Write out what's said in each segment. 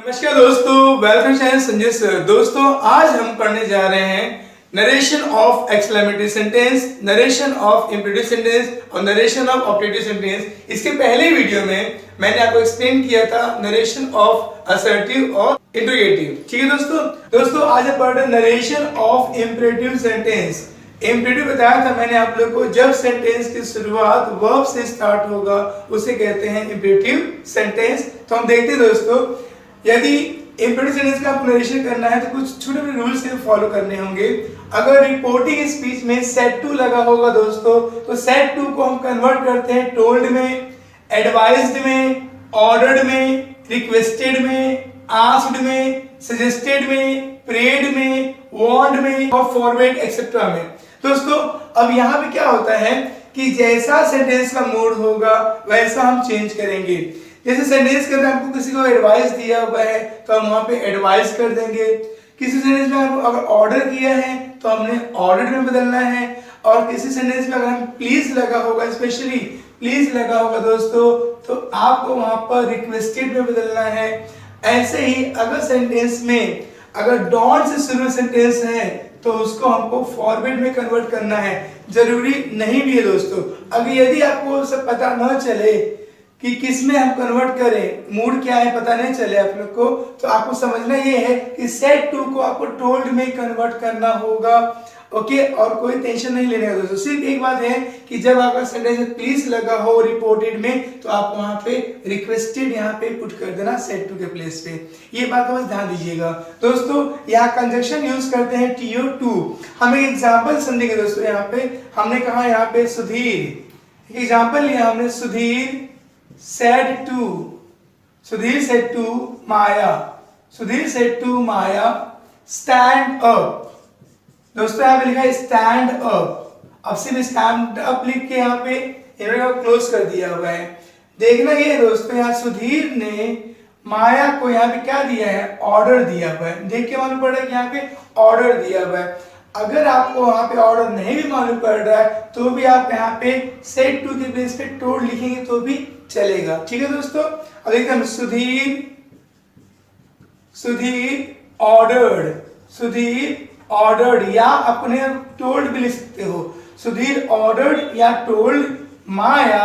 नमस्कार दोस्तों, welcome channel Sanjay sir. दोस्तों आज हम पढ़ने जा रहे हैं narration of exclamatory sentence, narration of imperative sentence और नरेशन ऑफ ऑब्जेक्टिव सेंटेंस। इसके पहले वीडियो में मैंने आपको एक्सप्लेन किया था नरेशन ऑफ असर्टिव और इंट्रोगेटिव। ठीक है दोस्तों आज हम पढ़ रहे हैं narration of imperative sentence. Imperative बताया था मैंने आप लोग को, जब सेंटेंस की शुरुआत वर्ब से स्टार्ट होगा उसे कहते हैं इंपेरेटिव सेंटेंस। तो हम देखते हैं दोस्तों, यदि इंपेरेटिव सेंटेंस का आपको नरेशन करना है तो कुछ छोटे छोटे रूल्स फॉलो करने होंगे। अगर रिपोर्टिंग स्पीच में सेड टू लगा होगा दोस्तों, तो सेड टू को हम कन्वर्ट करते हैं टोल्ड में, एडवाइज्ड में, ऑर्डर्ड में, रिक्वेस्टेड में, आस्क्ड में, सजेस्टेड में, प्रेड में, वार्नड में और फॉरवर्ड एक्सेट्रा में। दोस्तों अब यहाँ पे क्या होता है कि जैसा सेंटेंस का मूड होगा वैसा हम चेंज करेंगे। जैसे सेंटेंस के अंदर आपको किसी को एडवाइस दिया हुआ है तो हम वहां पे एडवाइस कर देंगे। किसी सेंटेंस में आपको अगर ऑर्डर किया है तो हमने ऑर्डर में बदलना है। और किसी सेंटेंस में अगर हम प्लीज लगा होगा, स्पेशली प्लीज लगा होगा दोस्तों, तो आपको वहां पर रिक्वेस्टेड में बदलना है। ऐसे ही अगर सेंटेंस में अगर डोंट से शुरू सेंटेंस है तो उसको हमको फॉरवर्ड में कन्वर्ट करना है। जरूरी नहीं भी है दोस्तों। अगर यदि आपको सब पता न चले कि किस में हम कन्वर्ट करें, मूड क्या है पता नहीं चले आप लोग को, तो आपको समझना ये है कि सेड टू को आपको टोल्ड में कन्वर्ट करना होगा। ओके, और कोई टेंशन नहीं लेने का दोस्तों। सिर्फ एक बात है कि जब आपका सेंटेंस में प्लीज लगा हो रिपोर्टेड में तो आप वहां पे रिक्वेस्टेड यहाँ पे पुट कर देना सेड टू के प्लेस पे। ये बात बस ध्यान दीजिएगा दोस्तों। यहाँ कंजक्शन यूज करते हैं टीओ टू। हम एक एग्जाम्पल समझेंगे दोस्तों। यहाँ पे हमने कहा, यहाँ पे सुधीर, एग्जाम्पल लिया हमने, Sudhir said to Maya, Sudhir said to Maya stand up। दोस्तों यहाँ पे लिखा है stand up। अब सिर्फ stand up लिख के यहाँ पे इन्होंने क्लोज कर दिया हुआ है। देखना ये दोस्तों, यहाँ सुधीर ने माया को यहाँ पे क्या दिया है, ऑर्डर दिया हुआ है। देख के मालूम पड़ रहा है कि यहाँ पे ऑर्डर दिया हुआ है। अगर आपको वहां पे ऑर्डर नहीं भी मालूम पड़ रहा है तो भी आप यहाँ पे सेड टू के प्लेस पे टोल्ड लिखेंगे तो भी चलेगा। ठीक है दोस्तों। अब देखते हैं, सुधीर ऑर्डर्ड, या अपने टोल्ड भी लिख सकते हो। सुधीर ऑर्डर्ड या टोल्ड माया।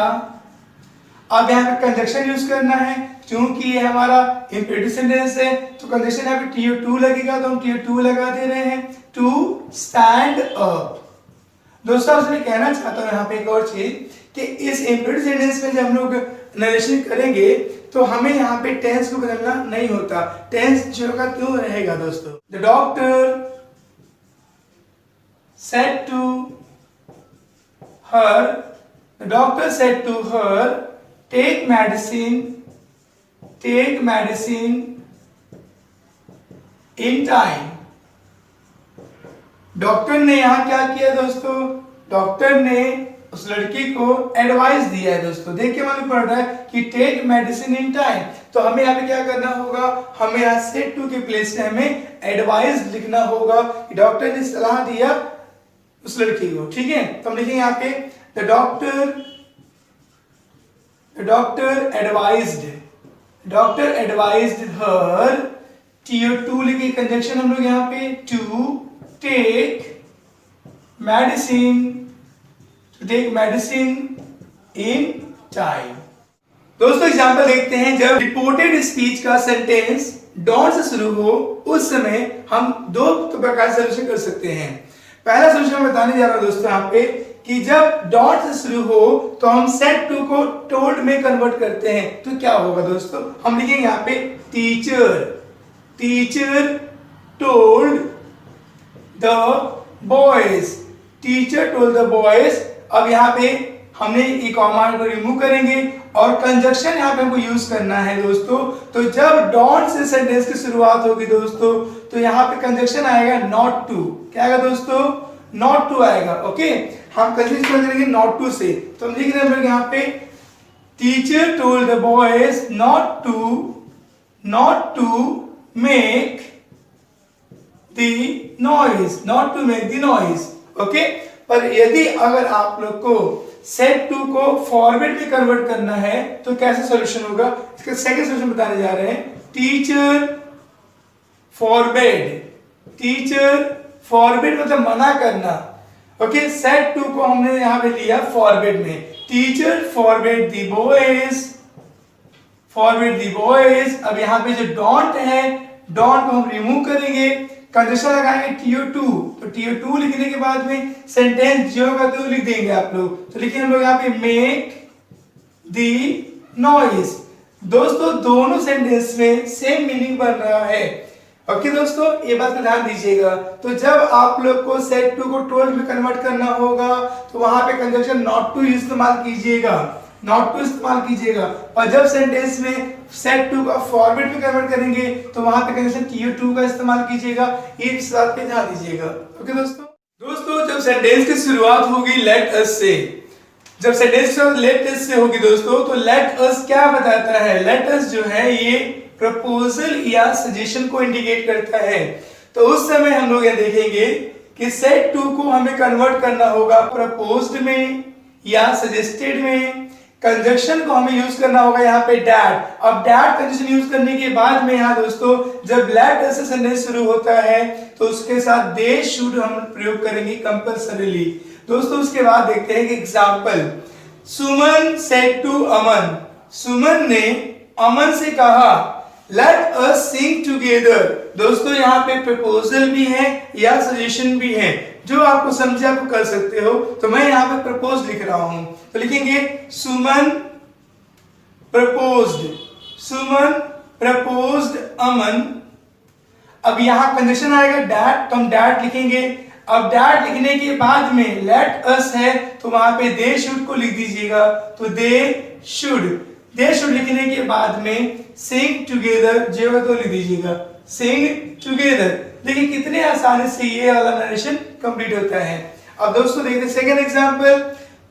अब यहाँ पे कंजक्शन यूज करना है, क्योंकि ये हमारा इंपेरेटिव सेंटेंस है तो कंजक्शन यहाँ पे टीओ टू लगेगा, तो हम टीओ टू लगा दे रहे हैं, टू स्टैंड अप। दोस्तों आपसे मैं कहना चाहता हूँ यहाँ पे एक और चीज कि इस इंपेरेटिव सेंटेंस में जब हम लोग नरेशन करेंगे तो हमें यहाँ पे टेंस को बदलना नहीं होता। टेंस जो का क्यों रहेगा दोस्तों। The doctor said to her, take medicine in time। Doctor ने यहाँ क्या किया दोस्तों, डॉक्टर ने उस लड़की को एडवाइस दिया है दोस्तों। देख के मालूम पड़ रहा है कि टेक मेडिसिन इन टाइम। तो हमें यहाँ पे क्या करना होगा, हमें यहाँ सेड टू के प्लेस में हमें एडवाइस लिखना होगा। डॉक्टर ने सलाह दिया उस लड़की को। ठीक है, तो हम लिखेंगे यहाँ पे the doctor advised her, T O to लिखे, कंजक्शन हम लोग यहाँ पे to take medicine in time. दोस्तों एग्जांपल देखते हैं, जब रिपोर्टेड स्पीच का सेंटेंस डोंट से शुरू हो उस समय हम दो प्रकार से सोल्यूशन कर सकते हैं। पहला सोल्यूशन मैं बताने जा रहा हूं दोस्तों यहाँ पे कि जब डॉट से शुरू हो तो हम सेड टू को टोल्ड में कन्वर्ट करते हैं। तो क्या होगा दोस्तों, हम लिखेंगे यहाँ पे टीचर टोल्ड द बॉयज। अब यहाँ पे हमने ई कॉमा को रिमूव करेंगे और कंजक्शन यहाँ पे हमको यूज करना है दोस्तों। तो जब डॉट से सेंटेंस की शुरुआत होगी दोस्तों तो यहाँ पे कंजक्शन आएगा नॉट टू। क्या आएगा दोस्तों, नॉट टू आएगा। ओके, हम कंजक्शन करेंगे नॉट टू से, तो हम लिख रहे हैं यहाँ पे teacher told the boys not to make the noise. Okay, पर यदि अगर आप लोग को सेड टू को फॉरवर्ड में कन्वर्ट करना है तो कैसे सॉल्यूशन होगा, इसका सेकंड सॉल्यूशन बताने जा रहे हैं। टीचर फॉरबिड, टीचर फॉरबिड मतलब मना करना। ओके, सेड टू को हमने यहां पे लिया फॉरबिड में, teacher forbid the boys, forbid the boys. अब यहाँ पे जो डोंट है, डोंट को हम रिमूव करेंगे, कंजक्शन लगाएंगे TO2, तो TO2 लिखने के बाद में सेंटेंस जो होगा तो लिख देंगे आप लोग। तो लिखिए हम लोग यहाँ पे मेक द नॉइज। दोस्तों दोनों सेंटेंस में सेम मीनिंग बन रहा है। ओके दोस्तों, ये बात का ध्यान दीजिएगा। तो जब आप लोग को सेड टू को टोल्ड में कन्वर्ट करना होगा तो वहां पे कंजक्शन नॉट टू इस्तेमाल कीजिएगा, नॉट टू इस्तेमाल कीजिएगा। और जब सेंटेंस में सेड टू का फॉरवर्ड में कन्वर्ट करेंगे तो वहां पे कंजक्शन TO2 का इस्तेमाल कीजिएगा। इस बात पे ध्यान दीजिएगा। ओके दोस्तों जब सेंटेंस की शुरुआत होगी लेट अस से, जब सेंटेंस लेट अस से होगी दोस्तों, तो लेट अस क्या बताता है? लेट अस जो है ये प्रपोजल या सजेशन को इंडिकेट करता है। तो उस समय हम लोग ये देखेंगे कि सेड टू को हमें कन्वर्ट करना होगा प्रपोज्ड में या सजेस्टेड में। कंजक्शन को हमें यूज करना होगा यहाँ पे डैट। अब डैट कंजक्शन यूज करने के बाद में यहाँ दोस्तों जब लेट अस से सेंटेंस शुरू होता है तो उसके साथ दे शुड हम प्रयोग करेंगे कंपल्सरीली। दोस्तों उसके बाद देखते हैं कि एग्जांपल, सुमन सेड टू अमन, सुमन ने अमन से कहा लेट अस सिंग टुगेदर। दोस्तों यहाँ पे प्रपोजल भी है या सजेशन भी है, जो आपको समझे आप कर सकते हो। तो मैं यहाँ पे प्रपोज लिख रहा हूं, तो लिखेंगे सुमन प्रपोज्ड, सुमन प्रपोज्ड अमन। अब यहाँ कंडीशन आएगा डैट, तो हम डैट लिखेंगे। अब डैट लिखने के बाद में लेट अस है तो वहां पे दे शुड को लिख दीजिएगा, तो दे शुड, दे शुड लिखने के बाद में सिंग टुगेदर जो तो लिख दीजिएगा, सिंग टुगेदर। देखिए कितने आसानी से ये वाला नरेशन कंप्लीट होता है। अब दोस्तों देखते हैं second example,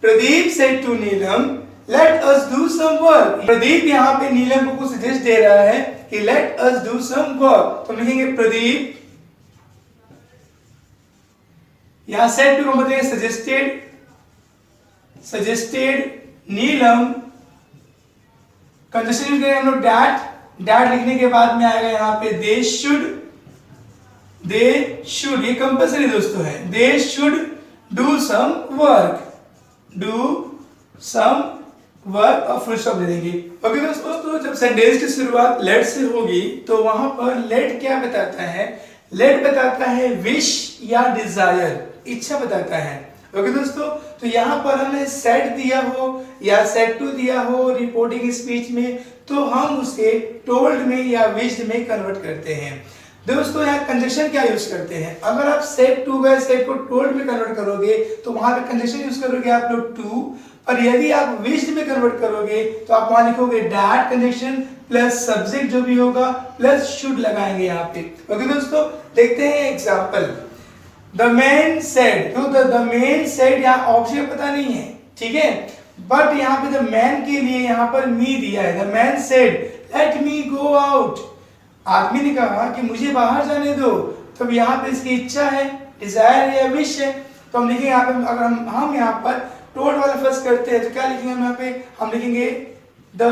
Pradeep said to Neelam let us do some work. Pradeep यहाँ पे नीलम को कुछ सजेस्ट दे रहा है कि let us do some work, तो लिखेंगे प्रदीप, यहां सेड टू को मतलब suggested, suggested Neelam. Conjunction use करेंगे हम लोग डैट, डैट लिखने के बाद में आएगा यहाँ पे दे शुड, दे शुड ये कंपल्सरी दोस्तों है, they should do some work, do some work और फुल स्टॉप दे देंगे। ओके दोस्तों जब सेंटेंस की शुरुआत लेट से होगी तो वहां पर लेट क्या बताता है? लेट बताता है विश या डिजायर, इच्छा बताता है। ओके दोस्तों, तो यहाँ पर हमने सेड दिया हो या सेड टू दिया हो रिपोर्टिंग स्पीच में, तो हम उसे टोल्ड में या विश्ड में कन्वर्ट करते हैं। दोस्तों यहाँ कंजक्शन क्या यूज करते हैं? अगर आप सेड टू गए सेड को टोल्ड में कन्वर्ट करोगे तो वहां पे कंजक्शन यूज करोगे आप लोग टू, और यदि आप विश्ड में कन्वर्ट करोगे तो आप वहां लिखोगे डैट कंजक्शन प्लस सब्जेक्ट जो भी होगा प्लस शुड लगाएंगे यहाँ पे। ओके दोस्तों देखते हैं एग्जाम्पल, द मैन सेड, तो द मैन सेड यहाँ ऑप्शन पता नहीं है, ठीक है, बट यहाँ पे द मैन के लिए यहाँ पर मी दिया है। The man said let me go out, आदमी ने कहा कि मुझे बाहर जाने दो। तो यहाँ पे इसकी इच्छा है, डिजायर या विश है, तो हम लिखेंगे यहाँ पे, अगर हम यहाँ पर टोल्ड वाला फर्स्ट करते हैं तो क्या लिखेंगे हम यहाँ पे? हम लिखेंगे the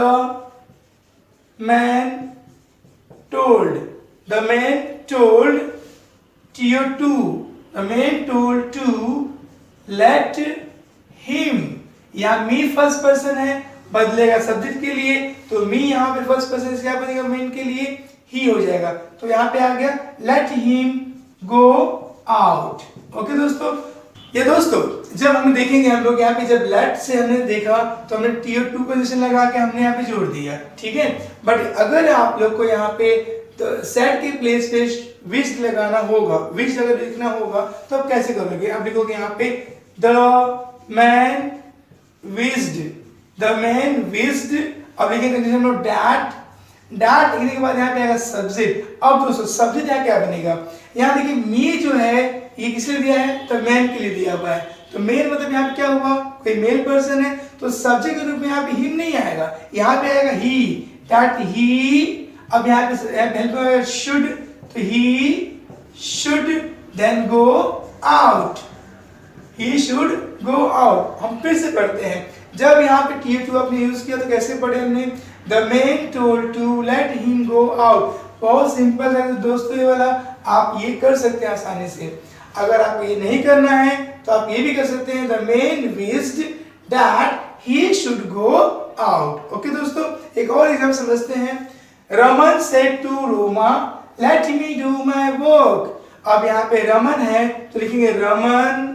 man told, the man told TO2, the man told to let him, यहाँ मी फर्स्ट पर्सन है, बदलेगा सब्जेक्ट के लिए, तो मी यहाँ पे फर्स्ट पर्सन क्या बनेगा? मेन के लिए ही हो जाएगा, तो यहाँ पे आ गया let him go out। Okay दोस्तों, ये दोस्तों जब हम देखेंगे हम लोग यहाँ पे जब लेट से हमने देखा तो हमने TO2 पोजीशन लगा के हमने यहाँ पे जोड़ दिया, ठीक है। बट अगर आप लोग को यहाँ पे तो सेड के प्लेस पे विश लगाना होगा, विश अगर लिखना होगा तो आप कैसे करोगे? आप लिखोगे यहाँ पे the man wished, the man wished, अब लिखेंगे कंडीशन में डैट, डैट लिखने के बाद यहाँ पे आएगा सब्जेक्ट। अब दोस्तों सब्जेक्ट यहाँ क्या बनेगा? यहाँ देखिए मी जो है ये किस लिए दिया है? तो मैन के लिए दिया हुआ है, तो मेन मतलब यहाँ पे क्या हुआ? कोई मेल पर्सन है, तो सब्जेक्ट के रूप में यहाँ पे हिम नहीं आएगा, यहाँ पे आएगा ही, डैट ही। अब यहाँ पे शुड, तो he should then go out, he should go out. हम फिर से पढ़ते हैं, जब यहाँ पे TO2 आपने यूज किया तो कैसे पढ़े हमने? The man told to let him go out. बहुत सिंपल है दोस्तों ये वाला, आप ये कर सकते हैं आसानी से। अगर आप ये नहीं करना है तो आप ये भी कर सकते हैं, the man wished that he should go out. Okay दोस्तों, एक और एग्जाम्पल समझते हैं। Raman said to Roma let me do my work. अब यहाँ पे रमन है तो लिखेंगे रमन।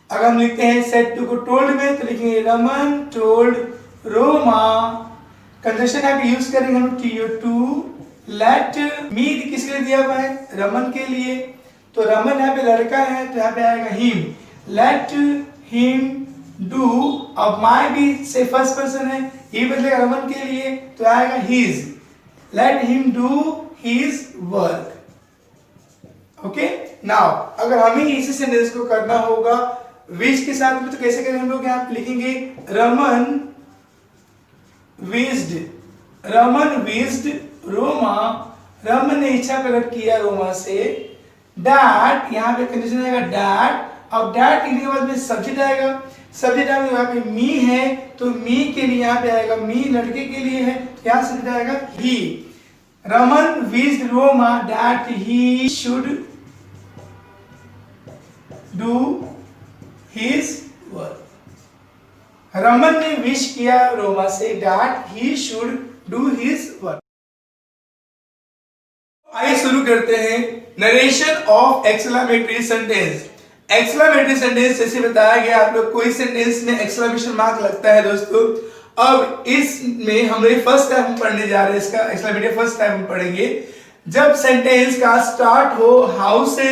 अगर हम लिखते हैं सेड टू को टोल्ड में तो लिखेंगे रमन टोल्ड रोमा। कंजक्शन यहाँ पे यूज करेंगे हम to। लेट मी किसके लिए दिया हुआ है? रमन के लिए। तो रमन यहाँ पे लड़का है तो यहाँ पे आएगा हिम। Let him do. अब माई भी से फर्स्ट पर्सन है, ये बदलेगा रमन के लिए तो आएगा his. Let him do his work. Okay now अगर हमें इसी सेंटेंस को करना होगा विश के साथ में तो कैसे करेंगे हम लोग? यहाँ पे लिखेंगे रमन विश्ड। रमन विश्ड रोमा। रमन ने इच्छा प्रकट किया रोमा से। डैट, यहाँ पे कंडीशन आएगा डैट। अब डैट लिखने के बाद में सब्जेक्ट आएगा। सब्जेक्ट आएगा यहाँ पे मी है तो मी के लिए यहाँ पे आएगा, मी लड़के के लिए है तो यहाँ सब्जेक्ट आएगा ही। Raman wished Roma that he should do his work. Raman ने विश किया रोमा से that he should do his work. आइए शुरू करते हैं narration of exclamatory sentence. Exclamatory sentence जैसे बताया गया आप लोग कोई सेंटेंस में एक्सक्लेमेशन मार्क लगता है दोस्तों। अब इसमें हम लोग फर्स्ट टाइम हम पढ़ने जा रहे हैं, इसका एक्सक्लेमेटरी फर्स्ट टाइम हम पढ़ेंगे। जब सेंटेंस का स्टार्ट हो हाउ से,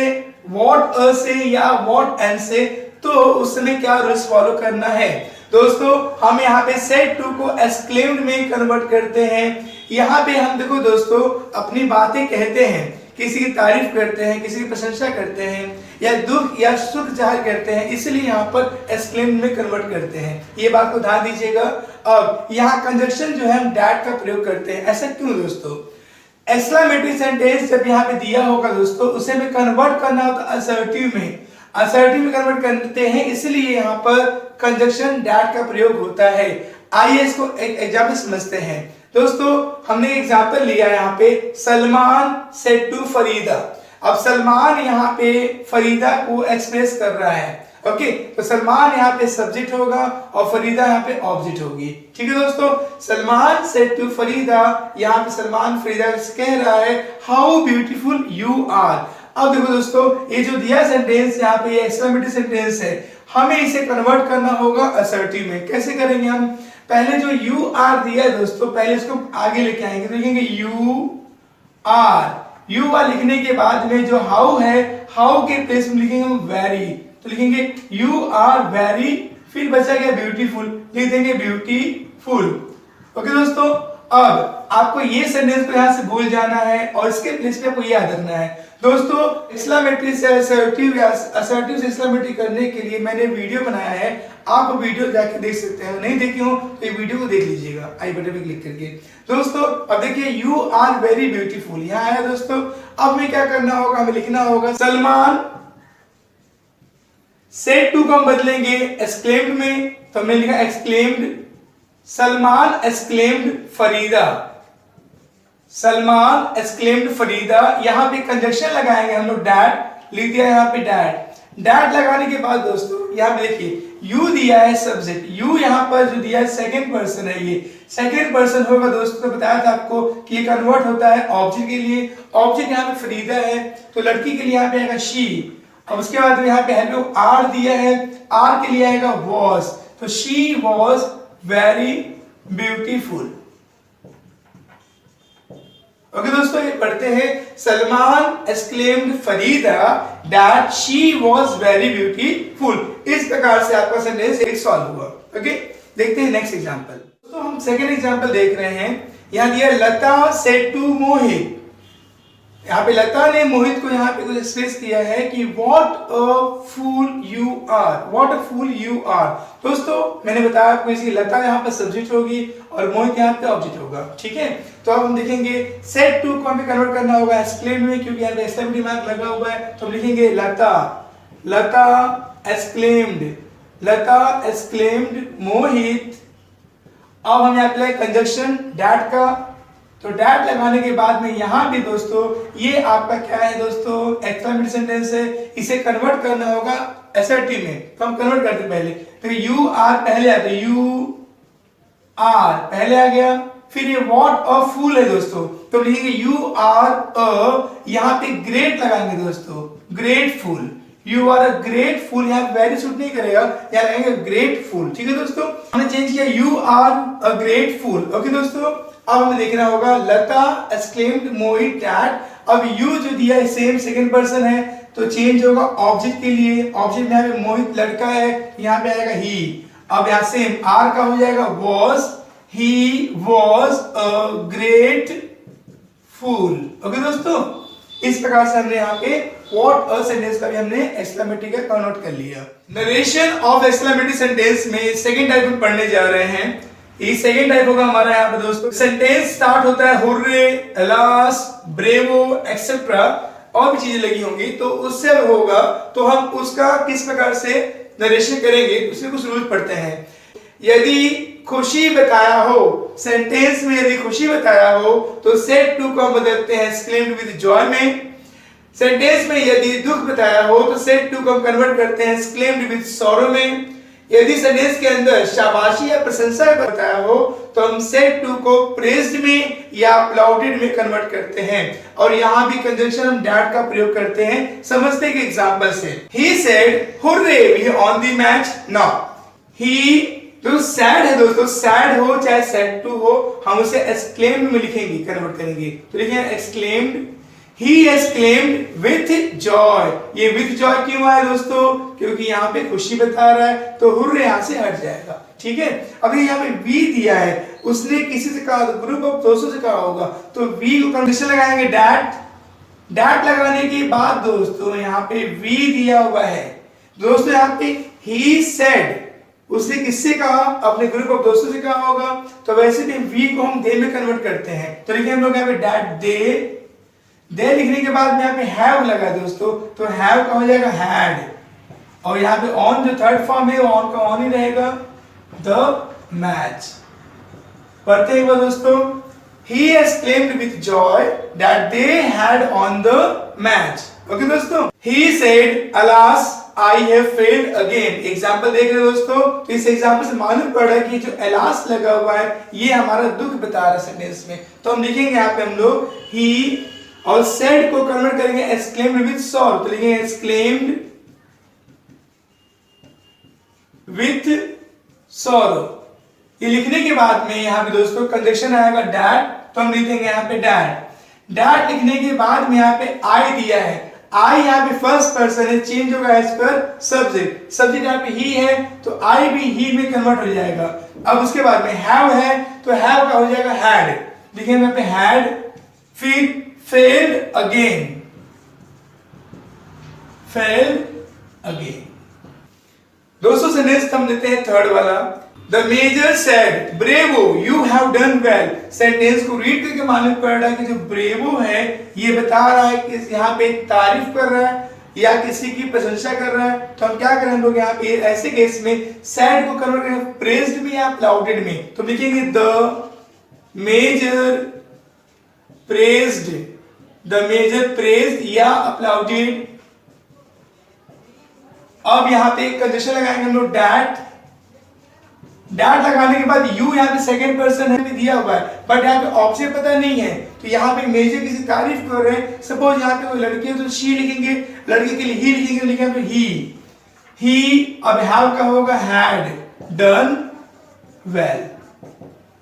व्हाट अ से या व्हाट एंड से, तो उस समय क्या रूल्स फॉलो करना है दोस्तों। हम यहाँ पे सेड टू को एक्सक्लेम्ड में कन्वर्ट करते हैं। यहाँ पे हम देखो दोस्तों अपनी बातें कहते हैं, किसी की तारीफ करते हैं, किसी की प्रशंसा करते हैं या दुख या सुख जाहिर करते हैं, इसलिए यहाँ पर एक्सक्लेम्ड में कन्वर्ट करते हैं। ये बात को ध्यान दीजिएगा। अब यहाँ कंजक्शन जो है हम डैट का प्रयोग करते हैं। ऐसा क्यों दोस्तों? एक्सक्लेमेटरी सेंटेंस जब यहाँ पे दिया होगा दोस्तों उसे हमें कन्वर्ट करना होता है असर्टिव में। असर्टिव में कन्वर्ट करते हैं इसलिए यहाँ पर कंजक्शन डैट का प्रयोग होता है। आइए इसको एक एग्जाम्पल समझते हैं दोस्तों। हमने एग्जाम्पल लिया यहाँ पे सलमान सेड टू फरीदा। अब सलमान यहाँ पे फरीदा को एक्सप्रेस कर रहा है। ओके तो सलमान यहाँ पे सब्जेक्ट होगा और फरीदा यहाँ पे ऑब्जेक्ट होगी। ठीक है दोस्तों, सलमान सेड टू फरीदा, यहाँ पे सलमान फरीदा से कह रहा है हाउ ब्यूटीफुल यू आर। अब देखो दोस्तों ये जो दिया सेंटेंस यहाँ पे एक्सक्लेमेटरी सेंटेंस है, हमें इसे कन्वर्ट करना होगा असर्टिव में। कैसे करेंगे हम? पहले जो यू आर दिया है दोस्तों पहले इसको आगे लेके आएंगे तो लिखेंगे यू आर। यू आर लिखने के बाद में जो हाउ है, हाउ के प्लेस में लिखेंगे हम वेरी, तो लिखेंगे यू आर वेरी, फिर बचा गया ब्यूटीफुल, लिख देंगे ब्यूटीफुल। ओके दोस्तों, अब आपको ये सेंटेंस को यहाँ से भूल जाना है और इसके प्लेस पे आपको याद रखना है दोस्तों। एक्सक्लेमेटरी से असर्टिव या असर्टिव से एक्सक्लेमेटरी करने के लिए मैंने वीडियो बनाया है, आप वीडियो जाके देख सकते हैं। नहीं देखे हो तो ये वीडियो को देख लीजिएगा आई बटन पे क्लिक करके। दोस्तों अब देखिए यू आर वेरी ब्यूटीफुल यहाँ आया दोस्तों। अब हमें क्या करना होगा? हमें लिखना होगा सलमान सेड टू को हम बदलेंगे एक्सक्लेम्ड में, तो हमने लिखा exclaimed. Salman exclaimed Farida. Salman exclaimed Farida. यहाँ पे कंजक्शन लगाएंगे हम लोग डैट, लिख दिया यहाँ पे डैट। डैट लगाने के बाद दोस्तों यहाँ पे देखिए यू दिया है सब्जेक्ट, यू यहाँ पर जो दिया है सेकंड पर्सन है, ये सेकंड पर्सन होगा दोस्तों। तो बताया था आपको कि ये कन्वर्ट होता है ऑब्जेक्ट के लिए। ऑब्जेक्ट यहाँ पे फरीदा है तो लड़की के लिए यहाँ पे आएगा शी। अब उसके बाद यहाँ पे हम लोग आर दिया है, आर के लिए आएगा वॉज, तो she was very beautiful. Okay दोस्तों, ये पढ़ते हैं Salman exclaimed Farida that she was very beautiful. इस प्रकार से आपका सेंटेंस एक सॉल्व हुआ। ओके देखते हैं नेक्स्ट एग्जांपल। दोस्तों हम सेकंड एग्जांपल देख रहे हैं। यहाँ दिया लता सेड टू मोहित। यहाँ पे लता ने मोहित को यहाँ पे कुछ एक्सप्रेस किया है कि what a fool you are, what a fool you are. दोस्तों मैंने बताया आपको इसकी लता यहाँ पे सब्जेक्ट होगी और मोहित यहाँ पे ऑब्जेक्ट होगा। ठीक है, तो अब हम देखेंगे सेड टू को हमें कन्वर्ट करना होगा एक्सक्लेम्ड में, क्योंकि यहाँ पे एक्सक्लेमेटरी मार्क लगा हुआ है। तो हम लिखेंगे लता, लता एक्सक्लेम्ड, लता एक्सक्लेम्ड मोहित अब हम यहाँ पे लगाए कंजक्शन डैट का, तो डैट लगाने के बाद में यहाँ भी दोस्तों ये आपका क्या है दोस्तों, एक्सक्लेमेटरी सेंटेंस है, इसे कन्वर्ट करना होगा एसर्टिव में। तो हम कन्वर्ट करते पहले, तो यू आर पहले आता है, यू आर पहले आ गया, फिर ये व्हाट अ फूल है दोस्तों, तो लिखेंगे यू आर अ, यहाँ पे ग्रेट लगाएंगे दोस्तों, grateful, you are a grateful, यहाँ वेरी सूट नहीं करेगा, यहाँ लगेंगे ग्रेटफुल। ठीक है दोस्तों, हमने चेंज किया you are a grateful. Okay दोस्तों, अब हमें देखना होगा लता एक्सक्लेम्ड मोहित दैट। अब यू जो दिया है सेम सेकंड पर्सन है, तो चेंज होगा ऑब्जेक्ट के लिए, ऑब्जेक्ट में यहाँ पे मोहित लड़का है, यहाँ पे आएगा ही। अब यहाँ सेम आर का हो जाएगा was, he was a great fool. Okay दोस्तों, इस प्रकार से हमने यहाँ पे व्हाट अ सेंटेंस का भी हमने एक्सक्लेमेटरी का कन्वर्ट कर लिया। नरेशन ऑफ एक्सक्लेमेटरी सेंटेंस में सेकंड टाइप हम पढ़ने जा रहे हैं। ये सेकंड टाइप होगा हमारा यहाँ पे दोस्तों, सेंटेंस स्टार्ट होता है हुर्रे, अलास, ब्रेवो एक्सेट्रा, और भी चीजें लगी होंगी, तो उससे होगा तो हम उसका किस प्रकार से नरेशन करेंगे, उसके कुछ रूल पढ़ते हैं। यदि खुशी बताया हो, सेंटेंस में यदि खुशी बताया हो तो सेड टू को हम बदलते हैं एक्सक्लेम्ड विद जॉय में। सेंटेंस में यदि दुख बताया हो तो सेड टू को हम कन्वर्ट करते हैं एक्सक्लेम्ड विद सॉरो में। यदि सेंटेंस के अंदर शाबाशी या प्रशंसा बताया हो तो हम सेड टू को प्रेज्ड में या अप्लॉडेड में कन्वर्ट करते हैं, और यहाँ भी कंजंक्शन हम डैट का प्रयोग करते हैं। समझते हैं कि एग्जांपल से, he said hurray we on the match now. He जो सैड है दोस्तों, सैड हो चाहे सैड टू हो, हम उसे एक्सक्लेम्ड में लिखेंगे, कन्वर्ट करेंगे, तो लिखेंगे exclaimed, he exclaimed with joy। ये with joy क्यों आया दोस्तों, क्योंकि यहाँ पे खुशी बता रहा है, तो हुर्रे यहाँ से हट जाएगा। ठीक है, अभी यहाँ पे वी दिया है, उसने किसी से कहा, ग्रुप ऑफ दोस्तों से कहा होगा, तो वी को कंडीशन लगाएंगे डैट। डैट लगाने के बाद दोस्तों यहाँ पे वी दिया हुआ है दोस्तों, यहाँ पे he said, उसने किससे कहा, अपने ग्रुप ऑफ दोस्तों से कहा होगा, तो वैसे भी वी को हम दे में कन्वर्ट करते हैं, तो लिखेंगे हम लोग यहाँ पे डैट दे। दे लिखने के बाद में यहाँ पे हैव लगा दोस्तों, तो हैव का हो जाएगा हैड, और यहाँ पे ऑन जो थर्ड फॉर्म है ऑन का ऑन ही रहेगा, द मैच। पढ़ते हैं दोस्तों, he exclaimed with joy that they had on the match। Okay दोस्तों, he said alas I have failed again। Example देख रहे हैं दोस्तों, तो इस एग्जाम्पल से मालूम पड़ रहा है कि जो alas लगा हुआ है ये हमारा दुख बता रहा है सेंटेंस में, तो हम लिखेंगे यहाँ पे हम लोग he, और said को कन्वर्ट करेंगे exclaimed with sorrow, तो लिखेंगे exclaimed with sorrow। ये लिखने के बाद में यहाँ पे दोस्तों कंजक्शन आएगा डैट, तो हम लिखेंगे यहाँ पे डैट। डैट लिखने के बाद में यहाँ पे आई दिया है, आई यहाँ पे फर्स्ट पर्सन है, चेंज होगा एज पर सब्जेक्ट, सब्जेक्ट यहाँ पे ही है, तो आई भी ही में कन्वर्ट हो जाएगा। अब उसके बाद में हैव है, तो हैव का हो जाएगा हैड, लिखेंगे यहाँ पे हैड, फिर failed again, failed again। दोस्तों सेंटेंस हम लेते हैं थर्ड वाला, The major said, Bravo, you have done well। Sentence को रीड करके मालूम पड़ रहा है कि जो ब्रेवो है ये बता रहा है कि यहाँ पे तारीफ कर रहा है या किसी की प्रशंसा कर रहा है, तो हम क्या करें लोग यहाँ पे ऐसे केस में सैड को कन्वर्ट करें प्रेज्ड में या अप्लाउडेड में, तो लिखेंगे the major praised, the major praised या अप्लाउडेड। अब यहाँ पे एक कंडीशन लगाएंगे हम लोग डैट। डैट लगाने के बाद यू यहाँ पे सेकंड पर्सन है दिया हुआ है, बट यहाँ पे ऑब्जेक्ट पता नहीं है, तो यहाँ पे मेजर किसी तारीफ कर रहे हैं, सपोज यहाँ पे कोई लड़की है तो शी लिखेंगे, लड़के के लिए ही लिखेंगे, लिखेंगे ही। अब हैव का होगा हैड डन वेल।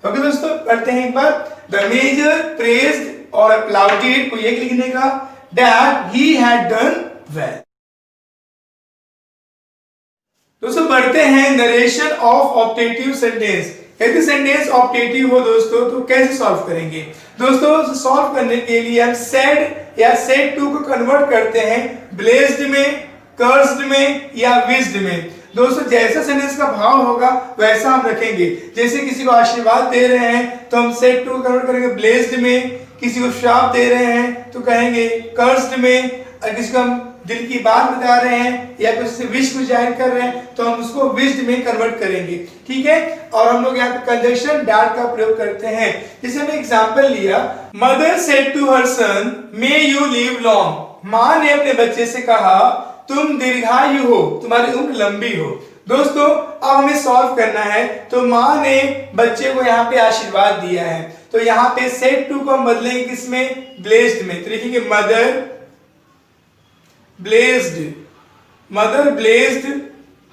ओके दोस्तों, पढ़ते हैं एक बार, द मेजर प्रेज्ड और अप्लाउडेड को एक लिखने का, that he had done well. दोस्तों बढ़ते हैं नरेशन ऑफ ऑप्टेटिव सेंटेंस। यदि सेंटेंस ऑप्टेटिव हो दोस्तों तो कैसे सॉल्व करेंगे। दोस्तों सॉल्व करने के लिए हम सेड या सेड टू को कन्वर्ट करते हैं ब्लेस्ड में, कर्स्ड में या विज्ड में। दोस्तों जैसा सेंटेंस का भाव होगा वैसा हम रखेंगे। जैसे किसी को आशीर्वाद दे रहे हैं तो हम सेड टू को कन्वर्ट करेंगे ब्लेस्ड में, किसी को श्राप दे रहे हैं तो कहेंगे कर्स्ड में, और किसी को हम दिल की बात बता रहे हैं या कुछ से विश को जाहिर कर रहे हैं तो हम उसको विश्ड में कन्वर्ट करेंगे, ठीक है। और हम लोग यहाँ पे कंजंक्शन डैट का प्रयोग करते हैं। जैसे हमने एग्जांपल लिया, mother said to her son may you live long. माँ ने अपने बच्चे से कहा तुम दीर्घायु हो, तुम्हारी उम्र लंबी हो। दोस्तों अब हमें सॉल्व करना है, तो माँ ने बच्चे को यहाँ पे आशीर्वाद दिया है, तो यहाँ पे सेड टू को हम बदलेंगे किसमें, ब्लेस्ड में। तो लिखेंगे मदर ब्लेस्ड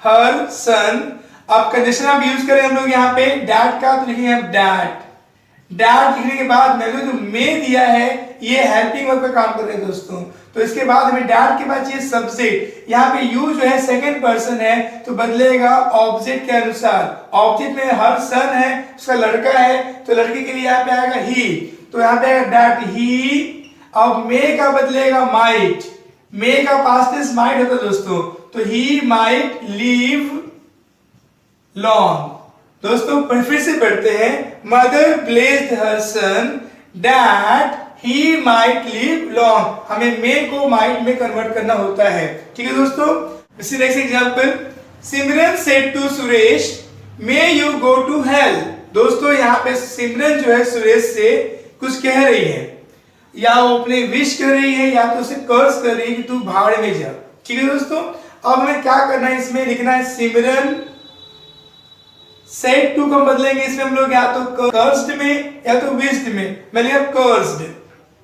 हर सन। अब कंडीशन आप यूज करें हम लोग यहाँ पे डैट का, तो लिखेंगे हम डैट। डैट लिखने के बाद मैंने जो मे दिया है ये हेल्पिंग वर्ब का काम कर रहे हैं दोस्तों। तो इसके बाद हमें डैट के बाद चाहिए सब्जेक्ट। यहाँ पे यू जो है सेकंड पर्सन है तो बदलेगा ऑब्जेक्ट के अनुसार। ऑब्जेक्ट में हर सन है, उसका लड़का है, तो लड़के के लिए यहाँ पे आएगा ही, तो यहाँ पे आएगा डैट ही। अब मे का बदलेगा माइट। मे का पास्ट टेंस माइट होता है दोस्तों, तो ही माइट लिव लॉन्ग। दोस्तों फिर से पढ़ते हैं, mother blessed her son that he might live long. हमें मे को माइट में कन्वर्ट करना होता है, ठीक है दोस्तों। इसी next example, Simran said to Suresh may you go to hell. दोस्तों यहाँ पे सिमरन जो है सुरेश से कुछ कह रही है, या वो अपने विश कर रही है या तो उसे कर्ज कर रही है कि तू भाड़ में जा, ठीक है दोस्तों। अब हमें क्या करना है, इसमें लिखना है सिमरन सेड टू को बदलेंगे इसमें हम लोग या तो कर्स्ड में या तो विश्ड में। मैं लिखा कर्स्ड,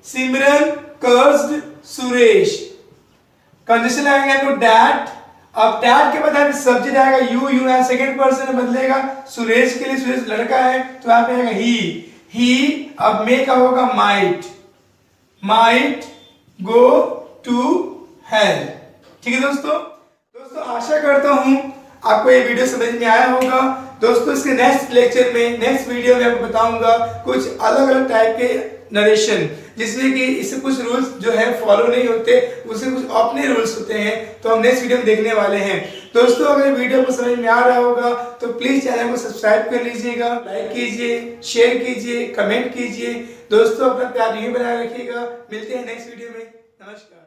सिमरन कर्स्ड सुरेश। कंडीशन आएगा तो डैट। अब डैट के बाद सब्जेक्ट आएगा यू, यू है सेकंड पर्सन में बदलेगा, सुरेश के लिए, सुरेश लड़का है तो यहाँ पे आएगा ही। अब मे का होगा माइट गो टू हेल, ठीक है दोस्तों। आशा करता हूं आपको ये वीडियो समझ में आया होगा। दोस्तों इसके नेक्स्ट लेक्चर में, नेक्स्ट वीडियो में आपको बताऊंगा कुछ अलग अलग टाइप के नरेशन, जिसमें कि इससे कुछ रूल्स जो है फॉलो नहीं होते, उससे कुछ अपने रूल्स होते हैं, तो हम नेक्स्ट वीडियो में देखने वाले हैं। दोस्तों अगर वीडियो को समझ में आ रहा होगा तो प्लीज चैनल को सब्सक्राइब कर लीजिएगा, लाइक कीजिए, शेयर कीजिए, कमेंट कीजिए। दोस्तों अपना प्यार यही बनाए रखिएगा। मिलते हैं नेक्स्ट वीडियो में। नमस्कार।